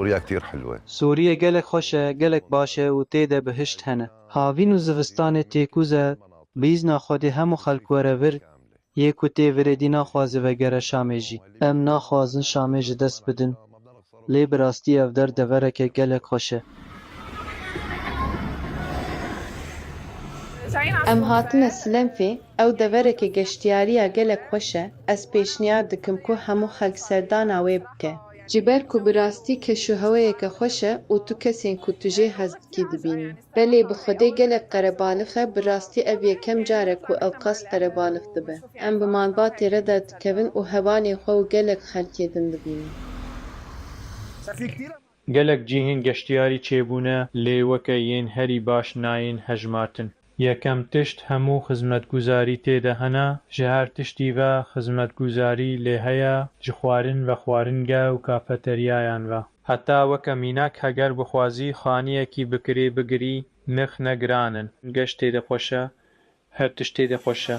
سوريا كتير حلوة. سوریه گلک خوشه گلک باشه و تیده بهشت هنه. هاوین و زوستان تیکوزه بیزنا خودی همو خلکوره ور یکو تی وره دی ناخوازه و گره شامه جی. ام ناخوازن شامه جی دست بدن. لی براستی اف در دوره که گلک خوشه. ام هاتنه سلنفی او دورeke گشتیاریا gelek xweş e ez pêşniyar dikim ku hemû xelk serdana wê bike. Ji ber ku bi rastî keşûheweyeke xweş e û tu kesên ku tu jê hez dikî dibînî. Belê bi Xwedê gelek qerebalix e bi rastî ev yekem car e ku ew qas qerebalix dibe. Em bi malbatê re derdikevin û hevalên xwe û gelek xelkê din dibînin. gelek cihên geştyarî çêbûne lê weke yên herî baş nayên hejmartin. Yekem tişt hemû xizmetguzarî têde hene, ji her tiştî ve xizmetguzarî lê heye ji xwarin ve xwaringe û kafeteryayan ve. Heta weke mînak heger bixwazî xaniyekî bikirî bigirî, nirx ne giran in. Geş têde xweş e, her tişt têde xweş e.